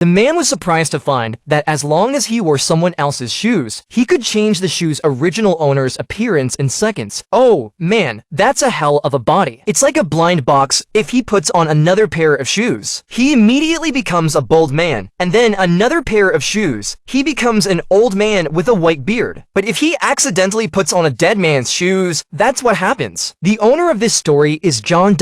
The man was surprised to find that as long as he wore someone else's shoes, he could change the shoe's original owner's appearance in seconds. Oh man, that's a hell of a body. It's like a blind box if he puts on another pair of shoes. He immediately becomes a bald man, and then another pair of shoes. He becomes an old man with a white beard. But if he accidentally puts on a dead man's shoes, that's what happens. The owner of this story is John ...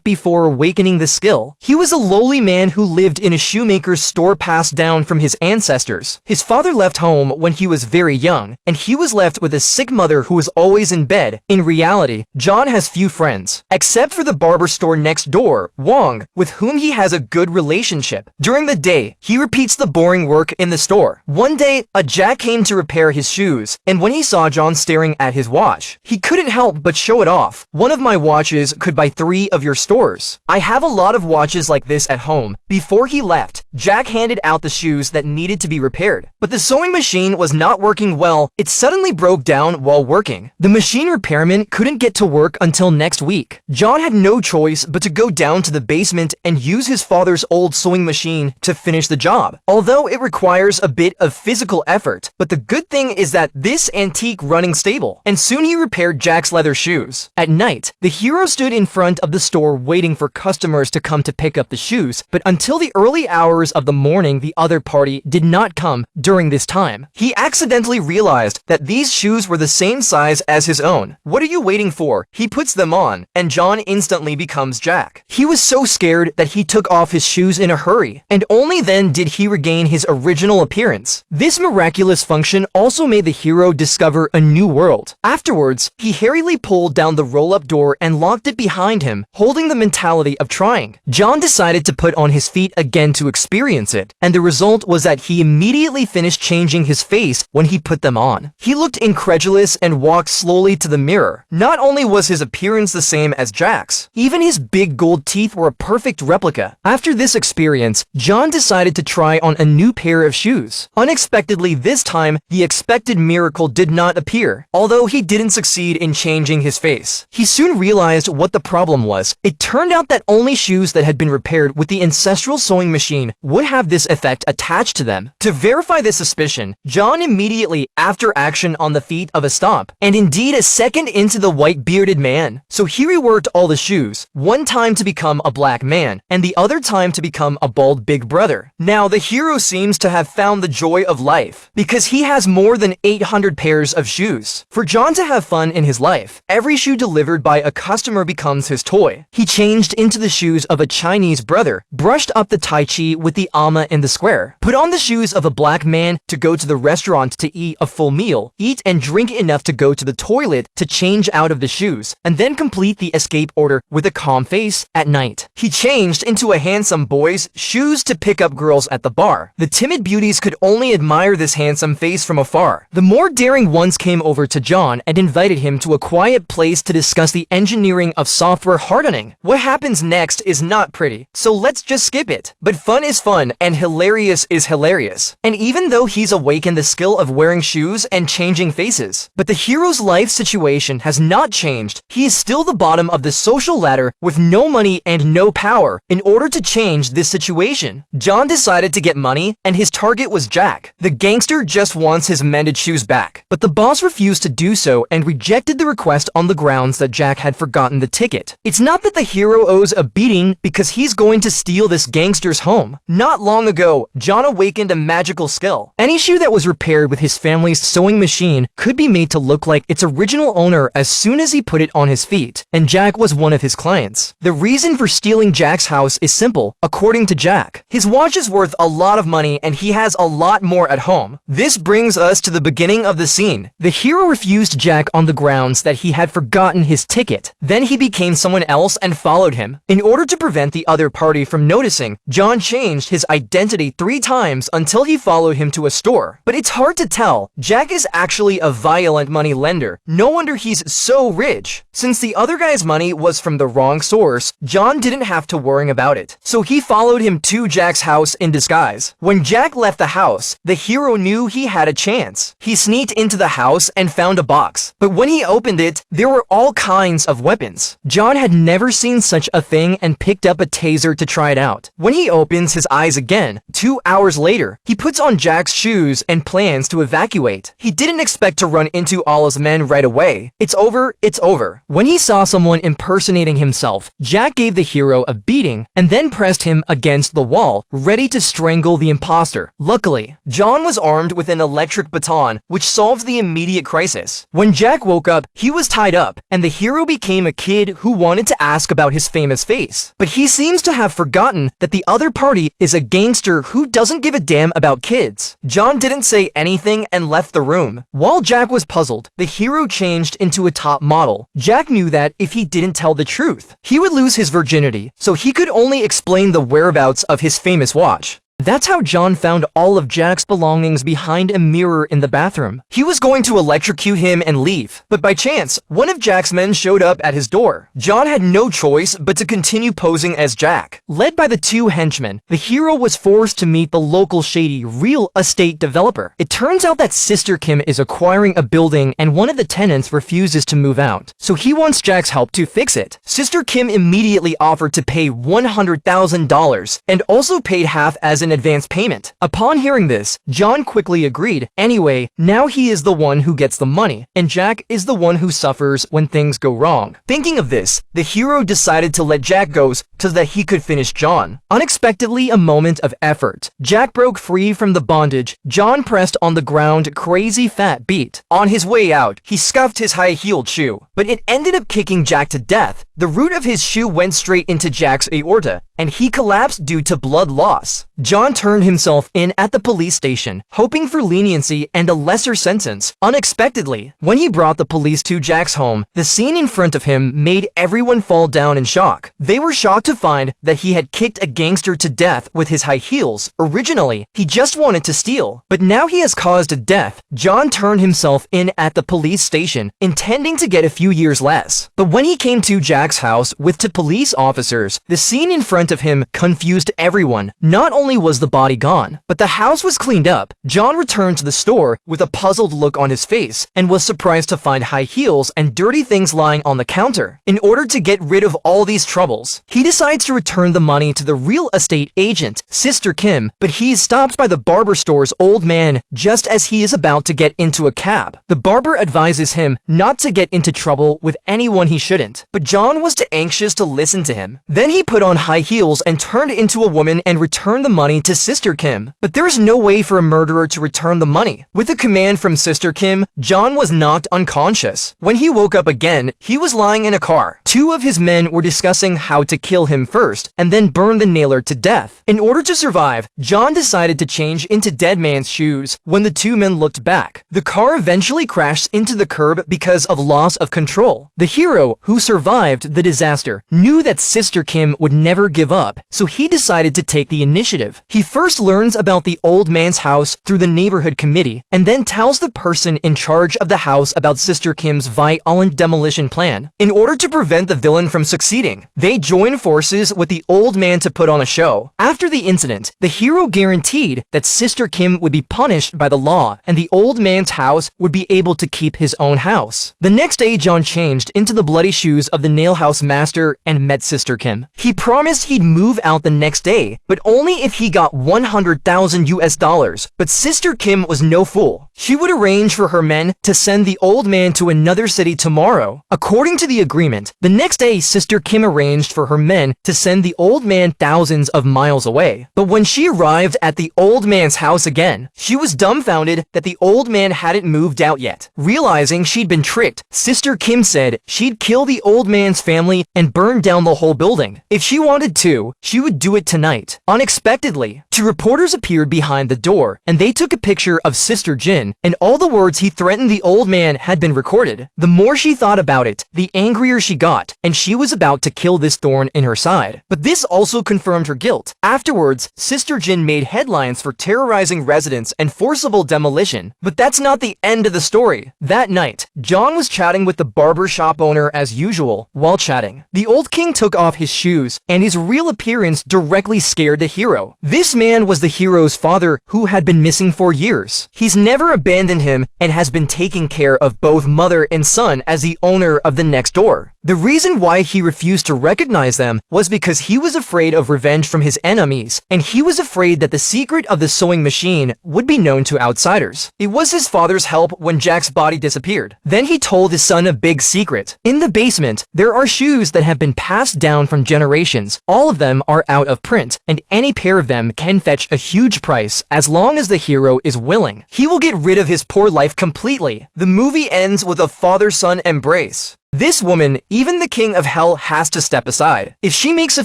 Before awakening the skill, he was a lowly man who lived in a shoemaker's store passed down from his ancestors. His father left home when he was very young, and he was left with a sick mother who was always in bed. In reality, John has few friends, except for the barber store next door, Wong, with whom he has a good relationship. During the day, he repeats the boring work in the store. One day, a Jack came to repair his shoes, and when he saw John staring at his watch, he couldn't help but show it off. "One of my watches could buy 3 of your stores. I have a lot of watches like this at home." Before he left, Jack handed out the shoes that needed to be repaired. But the sewing machine was not working well. It suddenly broke down while working. The machine repairman couldn't get to work until next week. John had no choice but to go down to the basement and use his father's old sewing machine to finish the job, although it requires a bit of physical effort. But the good thing is that this antique running stable, and soon he repaired Jack's leather shoes. At night, the hero stood in front of the store waiting for customers to come to pick up the shoes, but until the early hours of the morning, the other party did not come. During this time, he accidentally realized that these shoes were the same size as his own. "What are you waiting for?" He puts them on, and John instantly becomes Jack. He was so scared that he took off his shoes in a hurry, and only then did he regain his original appearance. This miraculous function also made the hero discover a new world. Afterwards, he hurriedly pulled down the roll-up door and locked it behind him, holding the mentality of trying. John decided to put on his feet again to experience it, and the result was that he immediately finished changing his face when he put them on. He looked incredulous and walked slowly to the mirror. Not only was his appearance the same as Jack's, even his big gold teeth were a perfect replica. After this experience, John decided to try on a new pair of shoes. Unexpectedly this time, the expected miracle did not appear, although he didn't succeed in changing his face. He soon realized what the problem was. It turned out that only shoes that had been repaired with the ancestral sewing machine would have this effect attached to them. To verify this suspicion, John immediately after action on the feet of a stomp, and indeed a second into the white bearded man. So he reworked all the shoes, one time to become a black man, and the other time to become a bald big brother. Now the hero seems to have found the joy of life, because he has more than 800 pairs of shoes. For John to have fun in his life, every shoe delivered by a customer becomes his toy. He changed into the shoes of a Chinese brother, brushed up the Tai Chi with the Amma in the square, put on the shoes of a black man to go to the restaurant to eat a full meal, eat and drink enough to go to the toilet to change out of the shoes, and then complete the escape order with a calm face at night. He changed into a handsome boy's shoes to pick up girls at the bar. The timid beauties could only admire this handsome face from afar. The more daring ones came over to John and invited him to a quiet place to discuss the engineering of software hardening. What happens next is not pretty, so let's just skip it. But fun is fun, and hilarious is hilarious. And even though he's awakened the skill of wearing shoes and changing faces, but the hero's life situation has not changed. He is still the bottom of the social ladder with no money and no power. In order to change this situation, John decided to get money, and his target was Jack. The gangster just wants his mended shoes back, but the boss refused to do so and rejected the request on the grounds that Jack had forgotten the ticket. It's not that the hero owes a beating because he's going to steal this gangster's home. Not long ago, John awakened a magical skill. Any shoe that was repaired with his family's sewing machine could be made to look like its original owner as soon as he put it on his feet, and Jack was one of his clients. The reason for stealing Jack's house is simple, according to Jack. His watch is worth a lot of money and he has a lot more at home. This brings us to the beginning of the scene. The hero refused Jack on the grounds that he had forgotten his ticket. Then he became someone else and followed him. In order to prevent the other party from noticing, John changed his identity 3 times until he followed him to a store. But it's hard to tell. Jack is actually a violent money lender. No wonder he's so rich. Since the other guy's money was from the wrong source, John didn't have to worry about it. So he followed him to Jack's house in disguise. When Jack left the house, the hero knew he had a chance. He sneaked into the house and found a box. But when he opened it, there were all kinds of weapons. John had never seen such a thing and picked up a taser to try it out. When he opens his eyes again. 2 hours later, he puts on Jack's shoes and plans to evacuate. He didn't expect to run into Allah's men right away. It's over, it's over. When he saw someone impersonating himself, Jack gave the hero a beating and then pressed him against the wall, ready to strangle the imposter. Luckily, John was armed with an electric baton, which solved the immediate crisis. When Jack woke up, he was tied up, and the hero became a kid who wanted to ask about his famous face. But he seems to have forgotten that the other party is a gangster who doesn't give a damn about kids. John didn't say anything and left the room. While Jack was puzzled, the hero changed into a top model. Jack knew that if he didn't tell the truth, he would lose his virginity, so he could only explain the whereabouts of his famous watch. That's how John found all of Jack's belongings behind a mirror in the bathroom. He was going to electrocute him and leave, but by chance, one of Jack's men showed up at his door. John had no choice but to continue posing as Jack. Led by the two henchmen, the hero was forced to meet the local shady real estate developer. It turns out that Sister Kim is acquiring a building and one of the tenants refuses to move out, so he wants Jack's help to fix it. Sister Kim immediately offered to pay $100,000 and also paid half as an advance payment. Upon hearing this, John quickly agreed. Anyway, now he is the one who gets the money, and Jack is the one who suffers when things go wrong. Thinking of this, the hero decided to let Jack go so that he could finish John. Unexpectedly, a moment of effort. Jack broke free from the bondage. John pressed on the ground crazy fat beat. On his way out, he scuffed his high-heeled shoe, but it ended up kicking Jack to death. The root of his shoe went straight into Jack's aorta, and he collapsed due to blood loss. John turned himself in at the police station, hoping for leniency and a lesser sentence. Unexpectedly, when he brought the police to Jack's home, the scene in front of him made everyone fall down in shock. They were shocked to find that he had kicked a gangster to death with his high heels. Originally, he just wanted to steal, but now he has caused a death. John turned himself in at the police station, intending to get a few years less. But when he came to Jack's house with two police officers, the scene in front of him confused everyone. Not only was the body gone, but the house was cleaned up. John returned to the store with a puzzled look on his face and was surprised to find high heels and dirty things lying on the counter. In order to get rid of all these troubles, he decides to return the money to the real estate agent, Sister Kim, but he is stopped by the barber store's old man just as he is about to get into a cab. The barber advises him not to get into trouble with anyone he shouldn't, but John was too anxious to listen to him. Then he put on high heels and turned into a woman and returned the money to Sister Kim. But there is no way for a murderer to return the money. With a command from Sister Kim, John was knocked unconscious. When he woke up again, he was lying in a car. Two of his men were discussing how to kill him first and then burn the nailer to death. In order to survive, John decided to change into dead man's shoes. When the two men looked back, the car eventually crashed into the curb because of loss of control. The hero, who survived the disaster, knew that Sister Kim would never give up, so he decided to take the initiative. He first learns about the old man's house through the neighborhood committee, and then tells the person in charge of the house about Sister Kim's violent demolition plan. In order to prevent the villain from succeeding, they join forces with the old man to put on a show. After the incident, the hero guaranteed that Sister Kim would be punished by the law, and the old man's house would be able to keep his own house. The next day, John changed into the bloody shoes of the nail house master and met Sister Kim. He promised he'd move out the next day, but only if he got $100,000. But Sister Kim was no fool. She would arrange for her men to send the old man to another city tomorrow. According to the agreement, the next day Sister Kim arranged for her men to send the old man thousands of miles away. But when she arrived at the old man's house again, she was dumbfounded that the old man hadn't moved out yet. Realizing she'd been tricked, Sister Kim said she'd kill the old man's family and burn down the whole building. If she wanted to, she would do it tonight. Unexpectedly, two reporters appeared behind the door, and they took a picture of Sister Jin, and all the words he threatened the old man had been recorded. The more she thought about it, the angrier she got, and she was about to kill this thorn in her side. But this also confirmed her guilt. Afterwards, Sister Jin made headlines for terrorizing residents and forcible demolition. But that's not the end of the story. That night, John was chatting with the barber shop owner as usual. While chatting, the old king took off his shoes, and his real appearance directly scared the hero. This man was the hero's father, who had been missing for years. He's never abandoned him and has been taking care of both mother and son as the owner of the next door. The reason why he refused to recognize them was because he was afraid of revenge from his enemies, and he was afraid that the secret of the sewing machine would be known to outsiders. It was his father's help when Jack's body disappeared. Then he told his son a big secret. In the basement, there are shoes that have been passed down from generations. All of them are out of print, and any pair of them can fetch a huge price as long as the hero is willing. He will get rid of his poor life completely. The movie ends with a father-son embrace. This woman, even the king of hell, has to step aside. If she makes a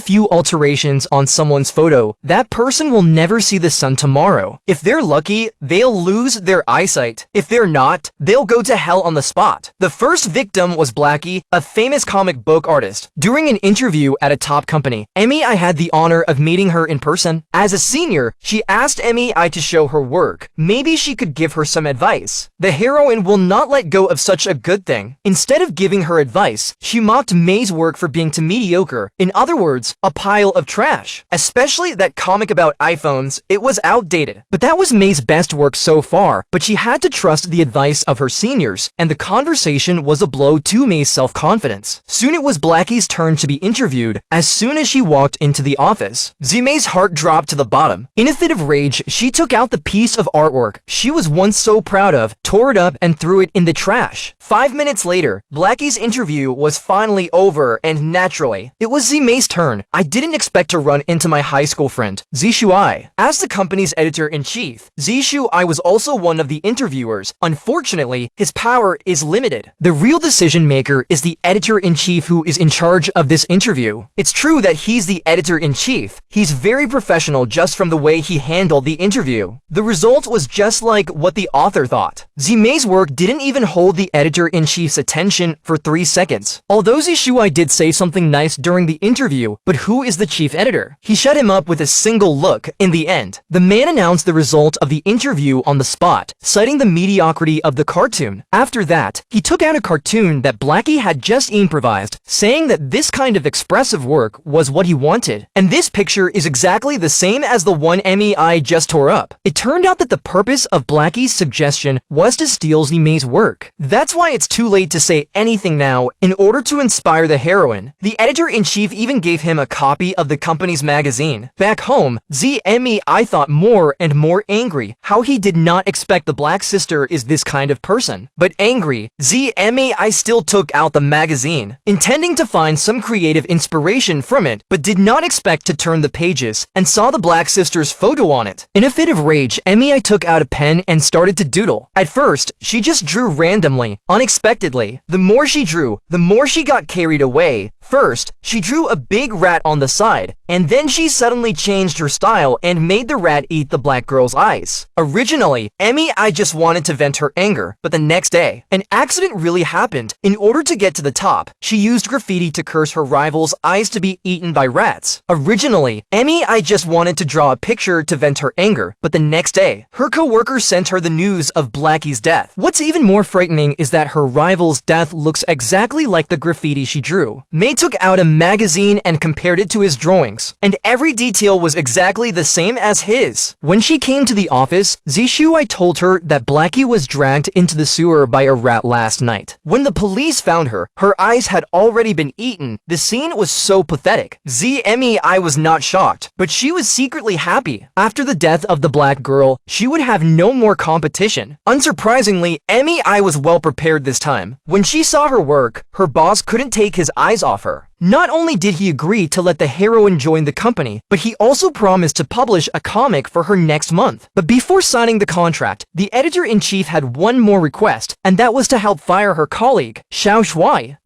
few alterations on someone's photo, that person will never see the sun tomorrow. If they're lucky, they'll lose their eyesight. If they're not, they'll go to hell on the spot. The first victim was Blackie, a famous comic book artist. During an interview at a top company, I had the honor of meeting her in person. As a senior, she asked I to show her work. Maybe she could give her some advice. The heroine will not let go of such a good thing. Instead of giving her advice, she mocked May's work for being too mediocre. In other words, a pile of trash. Especially that comic about iPhones, it was outdated. But that was May's best work so far, but she had to trust the advice of her seniors, and the conversation was a blow to May's self-confidence. Soon it was Blackie's turn to be interviewed. As soon as she walked into the office, May's heart dropped to the bottom. In a fit of rage, she took out the piece of artwork she was once so proud of, tore it up, and threw it in the trash. 5 minutes later, Blackie's interview was finally over, and naturally, it was May's turn. I didn't expect to run into my high school friend, Shui. As the company's editor-in-chief, Shui was also one of the interviewers. Unfortunately, his power is limited. The real decision-maker is the editor-in-chief who is in charge of this interview. It's true that he's the editor-in-chief. He's very professional just from the way he handled the interview. The result was just like what the author thought. May's work didn't even hold the editor-in-chief's attention for 3 seconds. Although Shui did say something nice during the interview, but who is the chief editor? He shut him up with a single look. In the end, the man announced the result of the interview on the spot, citing the mediocrity of the cartoon. After that, he took out a cartoon that Blackie had just improvised, saying that this kind of expressive work was what he wanted. And this picture is exactly the same as the one I just tore up. It turned out that the purpose of Blackie's suggestion was to steal May's work. That's why it's too late to say anything now. In order to inspire the heroine, the editor-in-chief even gave him a copy of the company's magazine. Back home, I thought more and more angry how he did not expect the Black sister is this kind of person. But angry, I still took out the magazine, intending to find some creative inspiration from it, but did not expect to turn the pages and saw the Black sister's photo on it. In a fit of rage, I took out a pen and started to doodle. At first, she just drew randomly, unexpectedly. The more she drew, the more she got carried away. First, she drew a big rat on the side, and then she suddenly changed her style and made the rat eat the Black girl's eyes. Originally, I just wanted to vent her anger, but the next day, an accident really happened. In order to get to the top, she used graffiti to curse her rival's eyes to be eaten by rats. Originally, I just wanted to draw a picture to vent her anger, but the next day, her co-worker sent her the news of Blackie's death. What's even more frightening is that her rival's death looks exactly like the graffiti she drew. May took out a magazine and compared it to his drawings, and every detail was exactly the same as his. When she came to the office, Shui told her that Blackie was dragged into the sewer by a rat last night. When the police found her, her eyes had already been eaten. The scene was so pathetic. I was not shocked, but she was secretly happy. After the death of the Black girl, she would have no more competition. Unsurprisingly, I was well prepared this time. When she saw her work, her boss couldn't take his eyes off her. Not only did he agree to let the heroine join the company, but he also promised to publish a comic for her next month. But before signing the contract, the editor-in-chief had one more request, and that was to help fire her colleague, Xiao Shui.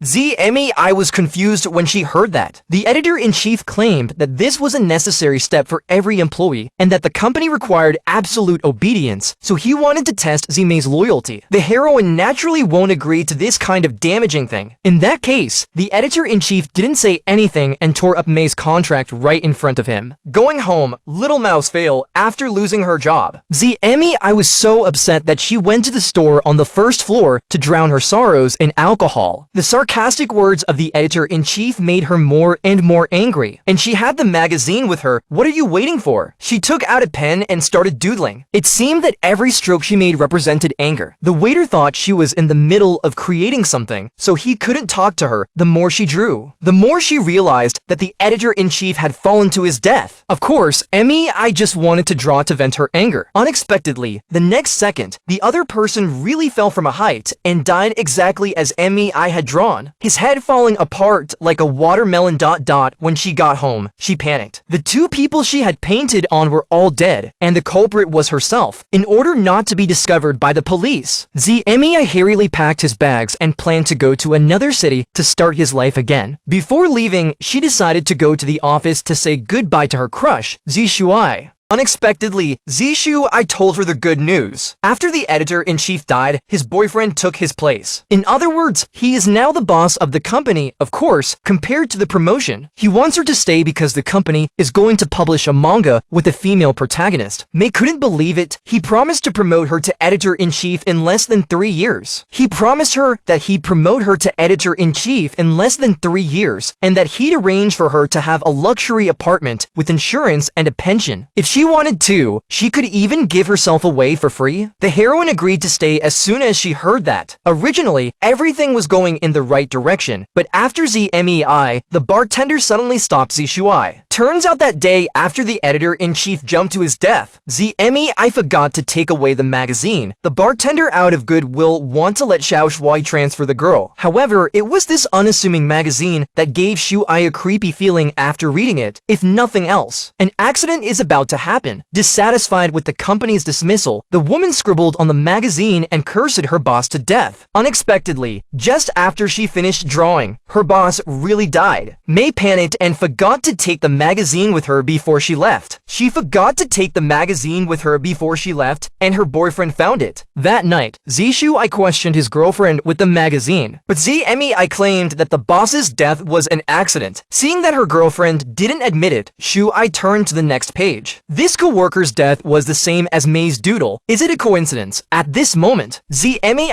I was confused when she heard that. The editor-in-chief claimed that this was a necessary step for every employee, and that the company required absolute obedience, so he wanted to test May's loyalty. The heroine naturally won't agree to this kind of damaging thing. In that case, the editor-in-chief didn't didn't say anything and tore up May's contract right in front of him. Going home, Little Mouse failed after losing her job. I was so upset that she went to the store on the first floor to drown her sorrows in alcohol. The sarcastic words of the editor-in-chief made her more and more angry, and she had the magazine with her. What are you waiting for? She took out a pen and started doodling. It seemed that every stroke she made represented anger. The waiter thought she was in the middle of creating something, so he couldn't talk to her. The more she drew, the more she realized that the editor-in-chief had fallen to his death. Of course, I just wanted to draw to vent her anger. Unexpectedly, the next second, the other person really fell from a height and died exactly as I had drawn. His head falling apart like a watermelon ... When she got home, she panicked. The two people she had painted on were all dead, and the culprit was herself. In order not to be discovered by the police, I hurriedly packed his bags and planned to go to another city to start his life again. Before leaving, she decided to go to the office to say goodbye to her crush, Zishuai. Unexpectedly, Zishuai told her the good news. After the editor-in-chief died, his boyfriend took his place. In other words, he is now the boss of the company, of course, compared to the promotion. He wants her to stay because the company is going to publish a manga with a female protagonist. May couldn't believe it. He promised to promote her to editor-in-chief in less than 3 years. He promised her that he'd promote her to editor-in-chief in less than 3 years, and that he'd arrange for her to have a luxury apartment with insurance and a pension. If she wanted to, she could even give herself away for free. The heroine agreed to stay as soon as she heard that. Originally, everything was going in the right direction, but after the bartender suddenly stopped Zishuai. Turns out that day after the editor-in-chief jumped to his death, I forgot to take away the magazine. The bartender, out of goodwill, wanted to let Shuai transfer the girl. However, it was this unassuming magazine that gave Shuai a creepy feeling after reading it. If nothing else, an accident is about to happen. Dissatisfied with the company's dismissal, the woman scribbled on the magazine and cursed her boss to death. Unexpectedly, just after she finished drawing, her boss really died. May panicked and forgot to take the magazine with her before she left. She forgot to take the magazine with her before she left, and her boyfriend found it. That night, Zishuai questioned his girlfriend with the magazine, but I claimed that the boss's death was an accident. Seeing that her girlfriend didn't admit it, Shuai turned to the next page. This co-worker's death was the same as May's doodle. Is it a coincidence? At this moment,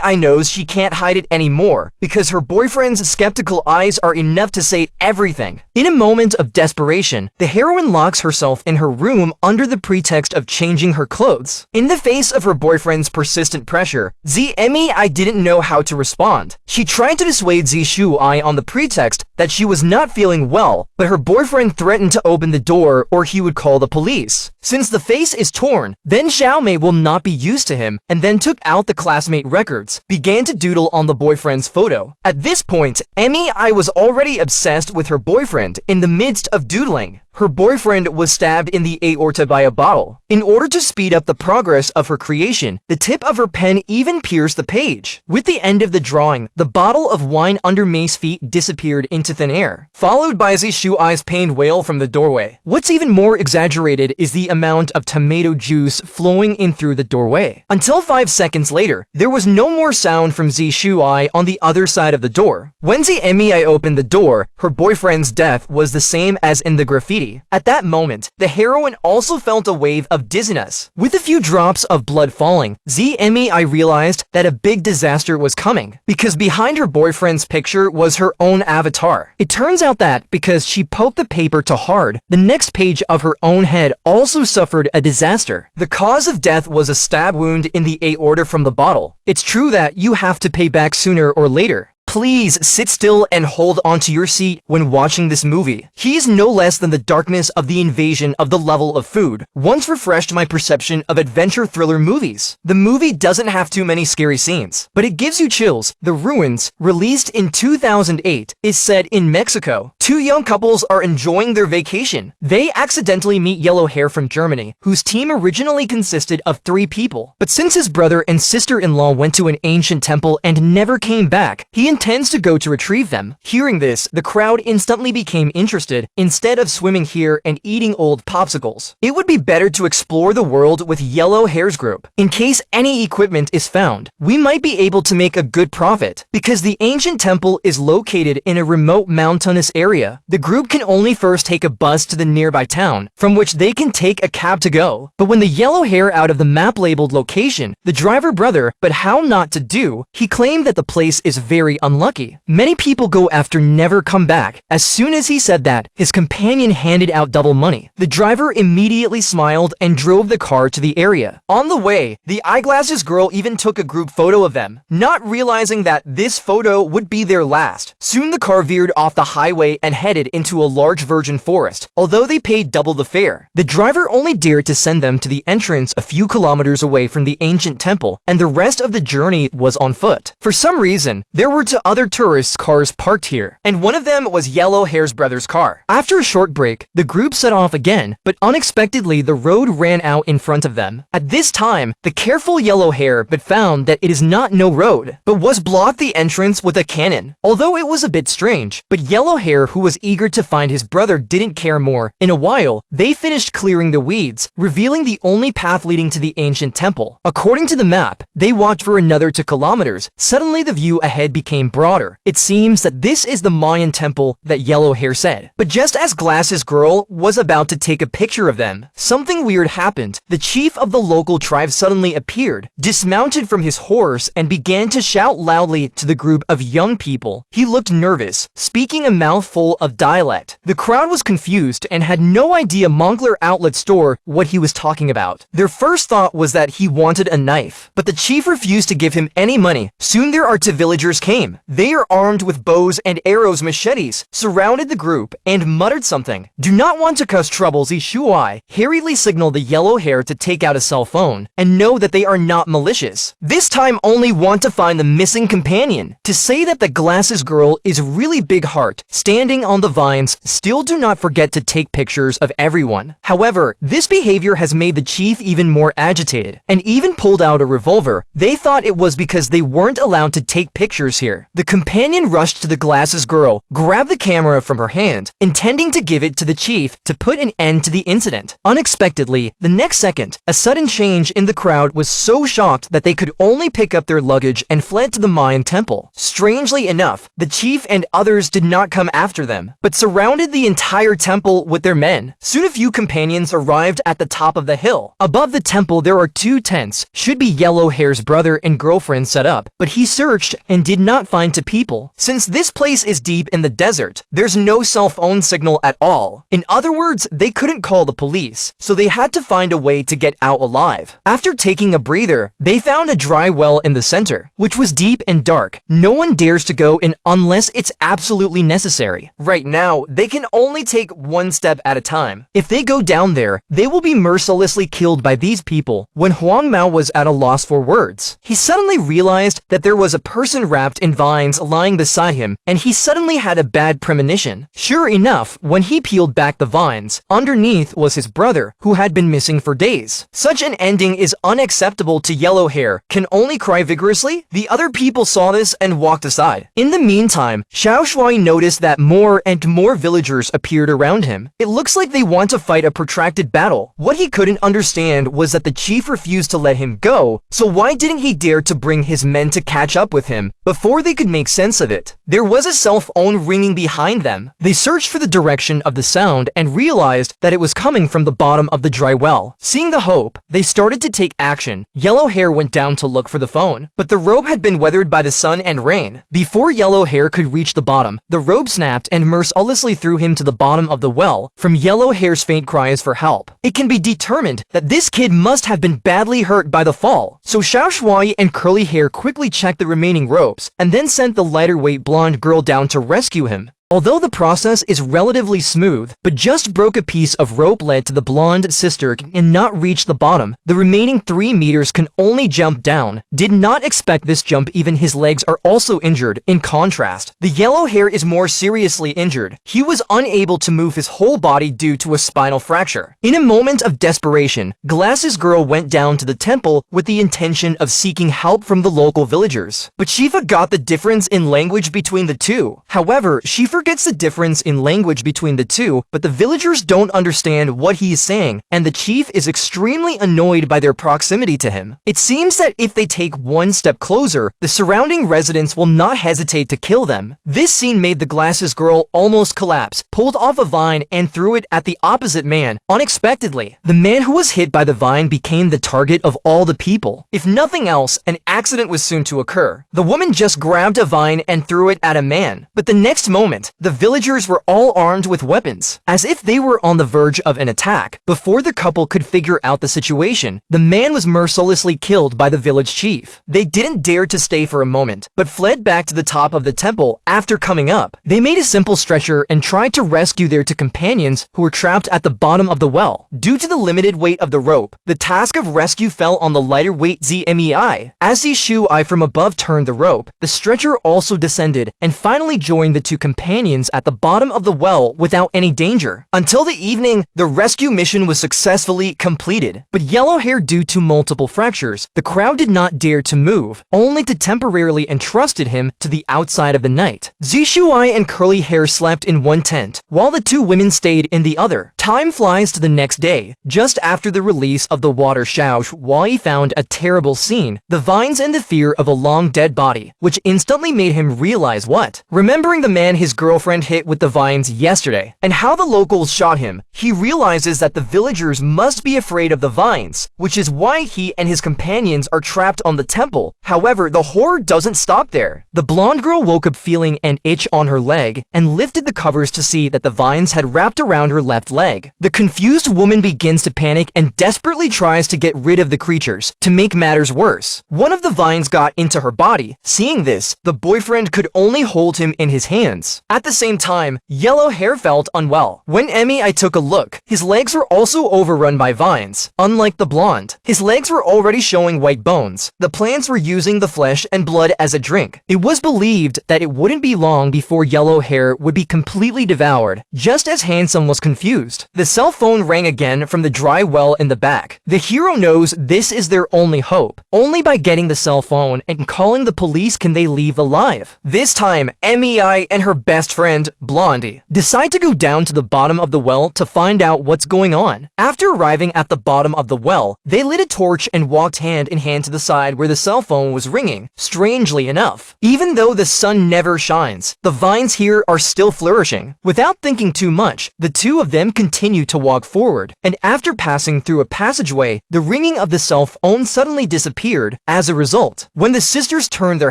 I knows she can't hide it anymore because her boyfriend's skeptical eyes are enough to say everything. In a moment of desperation, the heroine locks herself in her room under the pretext of changing her clothes. In the face of her boyfriend's persistent pressure, I didn't know how to respond. She tried to dissuade Zishuai on the pretext that she was not feeling well, but her boyfriend threatened to open the door or he would call the police. Since the face is torn, then Xiaomei will not be used to him, and then took out the classmate records, began to doodle on the boyfriend's photo. At this point, I was already obsessed with her boyfriend. In the midst of doodling, her boyfriend was stabbed in the aorta by a bottle. In order to speed up the progress of her creation, the tip of her pen even pierced the page. With the end of the drawing, the bottle of wine under May's feet disappeared into thin air, followed by Zishuai's pained wail from the doorway. What's even more exaggerated is the amount of tomato juice flowing in through the doorway. Until 5 seconds later, there was no more sound from Zishuai on the other side of the door. When I opened the door, her boyfriend's death was the same as in the graffiti. At that moment, the heroine also felt a wave of dizziness. With a few drops of blood falling, I realized that a big disaster was coming, because behind her boyfriend's picture was her own avatar. It turns out that, because she poked the paper too hard, the next page of her own head also suffered a disaster. The cause of death was a stab wound in the aorta from the bottle. It's true that you have to pay back sooner or later. Please sit still and hold onto your seat when watching this movie. He is no less than the darkness of the invasion of the level of food once refreshed my perception of adventure thriller movies. The movie doesn't have too many scary scenes, but it gives you chills. The Ruins, released in 2008, is set in Mexico. Two young couples are enjoying their vacation. They accidentally meet yellow hair from Germany, whose team originally consisted of 3 people. But since his brother and sister-in-law went to an ancient temple and never came back, he intends to go to retrieve them. Hearing this, the crowd instantly became interested instead of swimming here and eating old popsicles. It would be better to explore the world with Yellow Hair's group. In case any equipment is found, we might be able to make a good profit, because the ancient temple is located in a remote mountainous area area. The group can only first take a bus to the nearby town, from which they can take a cab to go. But when the yellow hair out of the map labeled location, the driver brother, but how not to do, he claimed that the place is very unlucky. Many people go after never come back. As soon as he said that, his companion handed out double money. The driver immediately smiled and drove the car to the area. On the way, the eyeglasses girl even took a group photo of them, not realizing that this photo would be their last. Soon the car veered off the highway and headed into a large virgin forest, although they paid double the fare. The driver only dared to send them to the entrance a few kilometers away from the ancient temple, and the rest of the journey was on foot. For some reason, there were two other tourists' cars parked here, and one of them was Yellow Hair's brother's car. After a short break, the group set off again, but unexpectedly the road ran out in front of them. At this time, the careful Yellow Hair but found that it is not no road, but was blocked the entrance with a cannon. Although it was a bit strange, but Yellow Hair, who was eager to find his brother, didn't care more. In a while, they finished clearing the weeds, revealing the only path leading to the ancient temple. According to the map, they walked for another 2 kilometers. Suddenly the view ahead became broader. It seems that this is the Mayan temple that Yellow Hair said. But just as Glasses Girl was about to take a picture of them, something weird happened. The chief of the local tribe suddenly appeared, dismounted from his horse, and began to shout loudly to the group of young people. He looked nervous, speaking a mouthful of dialect. The crowd was confused and had no idea Moncler Outlet Store what he was talking about. Their first thought was that he wanted a knife, but the chief refused to give him any money. Soon their two villagers came. They are armed with bows and arrows, machetes, surrounded the group, and muttered something. Do not want to cause troubles, Ishuai hurriedly signaled the Yellow Hair to take out a cell phone and know that they are not malicious. This time only want to find the missing companion. To say that the Glasses Girl is really big heart, standing on the vines, still do not forget to take pictures of everyone. However, this behavior has made the chief even more agitated, and even pulled out a revolver. They thought it was because they weren't allowed to take pictures here. The companion rushed to the Glasses Girl, grabbed the camera from her hand, intending to give it to the chief to put an end to the incident. Unexpectedly, the next second, a sudden change in the crowd was so shocked that they could only pick up their luggage and fled to the Mayan temple. Strangely enough, the chief and others did not come after them, but surrounded the entire temple with their men. Soon a few companions arrived at the top of the hill. Above the temple there are 2 tents, should be Yellow Hair's brother and girlfriend set up, but he searched and did not find 2 people. Since this place is deep in the desert, there's no cell phone signal at all. In other words, they couldn't call the police, so they had to find a way to get out alive. After taking a breather, they found a dry well in the center, which was deep and dark. No one dares to go in unless it's absolutely necessary. Right now, they can only take 1 step at a time. If they go down there, they will be mercilessly killed by these people. When Huang Mao was at a loss for words, he suddenly realized that there was a person wrapped in vines lying beside him, and he suddenly had a bad premonition. Sure enough, when he peeled back the vines, underneath was his brother, who had been missing for days. Such an ending is unacceptable to Yellow Hair, can only cry vigorously. The other people saw this and walked aside. In the meantime, Xiao Shuai noticed that more and more villagers appeared around him. It looks like they want to fight a protracted battle. What he couldn't understand was that the chief refused to let him go, so why didn't he dare to bring his men to catch up with him before they could make sense of it? There was a cell phone ringing behind them. They searched for the direction of the sound and realized that it was coming from the bottom of the dry well. Seeing the hope, they started to take action. Yellow Hair went down to look for the phone, but the rope had been weathered by the sun and rain. Before Yellow Hair could reach the bottom, the rope snapped and mercilessly threw him to the bottom of the well. From Yellow Hair's faint cries for help, it can be determined that this kid must have been badly hurt by the fall. So Xiao Shuai and Curly Hair quickly checked the remaining ropes and then sent the lighter weight blonde girl down to rescue him. Although the process is relatively smooth, but just broke a piece of rope led to the blonde sister and not reach the bottom. The remaining 3 meters can only jump down. Did not expect this jump, even his legs are also injured. In contrast, the Yellow Hair is more seriously injured. He was unable to move his whole body due to a spinal fracture. In a moment of desperation, Glasses Girl went down to the temple with the intention of seeking help from the local villagers. But she forgot the difference in language between the two. However, she forgot never gets the difference in language between the two, but the villagers don't understand what he is saying, and the chief is extremely annoyed by their proximity to him. It seems that if they take one step closer, the surrounding residents will not hesitate to kill them. This scene made the glasses girl almost collapse, pulled off a vine and threw it at the opposite man. Unexpectedly, the man who was hit by the vine became the target of all the people. If nothing else, an accident was soon to occur. The woman just grabbed a vine and threw it at a man, but the next moment, the villagers were all armed with weapons, as if they were on the verge of an attack. Before the couple could figure out the situation, the man was mercilessly killed by the village chief. They didn't dare to stay for a moment, but fled back to the top of the temple. After coming up, they made a simple stretcher and tried to rescue their two companions who were trapped at the bottom of the well. Due to the limited weight of the rope, the task of rescue fell on the lighter weight Zmei. As Zishui from above turned the rope, the stretcher also descended and finally joined the two companions at the bottom of the well without any danger. Until the evening, the rescue mission was successfully completed. But Yellow Hair, due to multiple fractures, the crowd did not dare to move, only to temporarily entrusted him to the outside of the night. Zishui and Curly Hair slept in one tent, while the two women stayed in the other. Time flies to the next day. Just after the release of the water Xiao Wai found a terrible scene, the vines and the fear of a long dead body, which instantly made him realize what? Remembering the man his girlfriend hit with the vines yesterday, and how the locals shot him, he realizes that the villagers must be afraid of the vines, which is why he and his companions are trapped on the temple. However, the horror doesn't stop there. The blonde girl woke up feeling an itch on her leg and lifted the covers to see that the vines had wrapped around her left leg. The confused woman begins to panic and desperately tries to get rid of the creatures. To make matters worse, one of the vines got into her body. Seeing this, the boyfriend could only hold him in his hands. At the same time, Yellow Hair felt unwell. When I took a look, his legs were also overrun by vines. Unlike the blonde, his legs were already showing white bones. The plants were using the flesh and blood as a drink. It was believed that it wouldn't be long before Yellow Hair would be completely devoured. Just as Handsome was confused, the cell phone rang again from the dry well in the back. The hero knows this is their only hope. Only by getting the cell phone and calling the police can they leave alive. This time, Mei and her best friend, Blondie, decide to go down to the bottom of the well to find out what's going on. After arriving at the bottom of the well, they lit a torch and walked hand in hand to the side where the cell phone was ringing. Strangely enough, even though the sun never shines, the vines here are still flourishing. Without thinking too much, the two of them continue to walk forward, and after passing through a passageway, the ringing of the cell phone suddenly disappeared. As a result, when the sisters turn their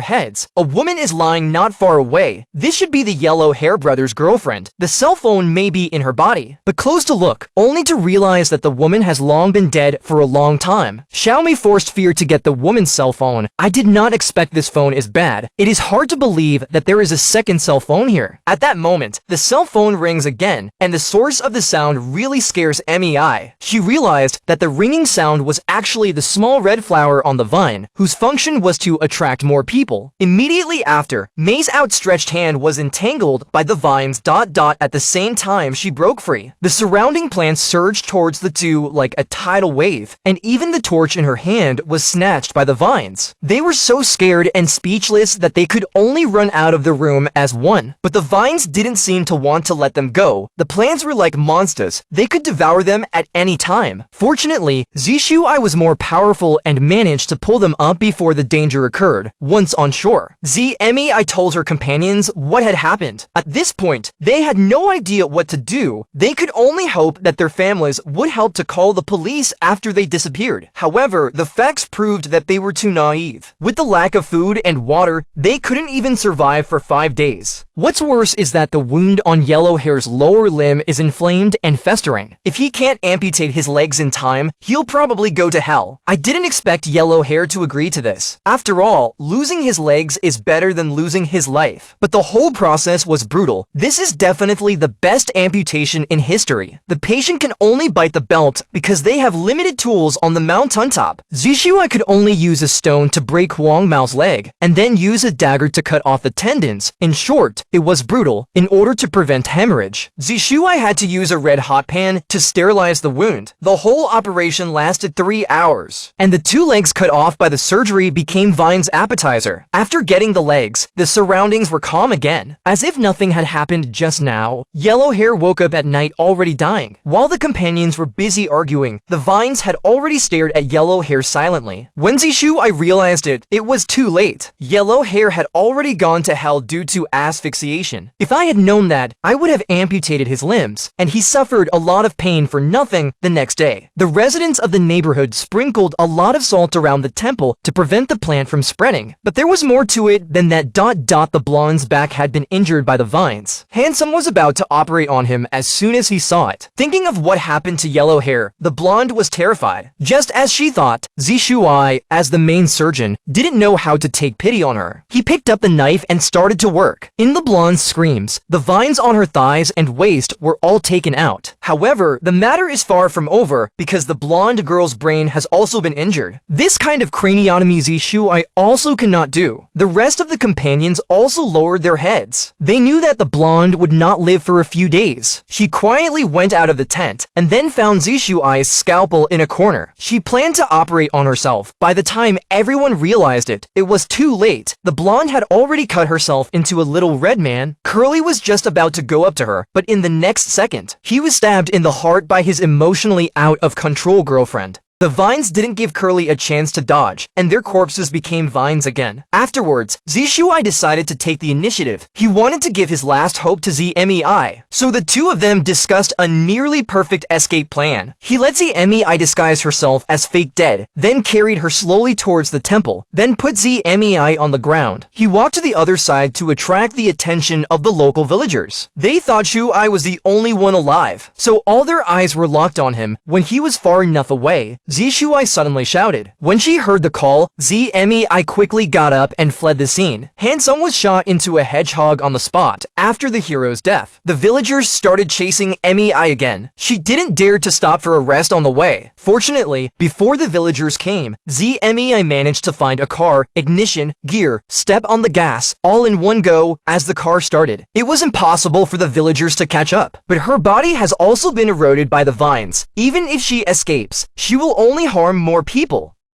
heads, a woman is lying not far away. This should be the Yellow Hair brother's girlfriend. The cell phone may be in her body, but close to look, only to realize that the woman has long been dead for a long time. Xiaomei forced Fear to get the woman's cell phone. I did not expect this phone is bad. It is hard to believe that there is a second cell phone here. At that moment, the cell phone rings again, and the source of the sound really scares Mei. She realized that the ringing sound was actually the small red flower on the vine, whose function was to attract more people. Immediately after, Mei's outstretched hand was entangled by the vines. At the same time, she broke free. The surrounding plants surged towards the two like a tidal wave, and even the torch in her hand was snatched by the vines. They were so scared and speechless that they could only run out of the room as one. But the vines didn't seem to want to let them go. The plants were like monsters. They could devour them at any time. Fortunately, Zishui was more powerful and managed to pull them up before the danger occurred. Once on shore, Mei told her companions what had happened. At this point, they had no idea what to do. They could only hope that their families would help to call the police after they disappeared. However, the facts proved that they were too naive. With the lack of food and water, they couldn't even survive for 5 days. What's worse is that the wound on Yellow Hair's lower limb is inflamed and festering. If he can't amputate his legs in time, he'll probably go to hell. I didn't expect Yellow Hair to agree to this. After all, losing his legs is better than losing his life. But the whole process was brutal. This is definitely the best amputation in history. The patient can only bite the belt because they have limited tools on the mountain top. Zishui could only use a stone to break Huang Mao's leg, and then use a dagger to cut off the tendons. In short, it was brutal. In order to prevent hemorrhage, Zishui had to use a red-hot pan to sterilize the wound. The whole operation lasted 3 hours, and the 2 legs cut off by the surgery became Vine's appetizer. After getting the legs, the surroundings were calm again. As if nothing had happened just now. Yellow Hair woke up at night already dying. While the companions were busy arguing, the vines had already stared at Yellow Hair silently. When Zishu realized it was too late. Yellow Hair had already gone to hell due to asphyxiation. If I had known that, I would have amputated his limbs, and he suffered a lot of pain for nothing the next day. The residents of the neighborhood sprinkled a lot of salt around the temple to prevent the plant from spreading, but there was more to it than that. The blonde's back had been injured by the vines. Handsome was about to operate on him as soon as he saw it. Thinking of what happened to Yellow Hair, the blonde was terrified. Just as she thought, Zishu, as the main surgeon, didn't know how to take pity on her. He picked up the knife and started to work. In the blonde's screams, the vines on her thighs and waist were all taken out. However, the matter is far from over because the blonde girl's brain has also been injured. This kind of craniotomy Zishu also cannot do. The rest of the companions also lowered their heads. They knew that the blonde would not live for a few days. She quietly went out of the tent and then found Zishu's scalpel in a corner. She planned to operate on herself. By the time everyone realized it was too late. The blonde had already cut herself into a little red man. Curly was just about to go up to her, but in the next second, he was stabbed in the heart by his emotionally out of control girlfriend. The vines didn't give Curly a chance to dodge, and their corpses became vines again. Afterwards, Zishu decided to take the initiative. He wanted to give his last hope to Zmei, so the two of them discussed a nearly perfect escape plan. He let Zmei disguise herself as fake dead, then carried her slowly towards the temple, then put Zmei on the ground. He walked to the other side to attract the attention of the local villagers. They thought Shui was the only one alive, so all their eyes were locked on him. When he was far enough away, Zishu suddenly shouted. When she heard the call, Zmei quickly got up and fled the scene. Handsome was shot into a hedgehog on the spot after the hero's death. The villagers started chasing Mei again. She didn't dare to stop for a rest on the way. Fortunately, before the villagers came, Zmei managed to find a car, ignition, gear, step on the gas, all in one go as the car started. It was impossible for the villagers to catch up, but her body has also been eroded by the vines. Even if she escapes, she will only harm more people.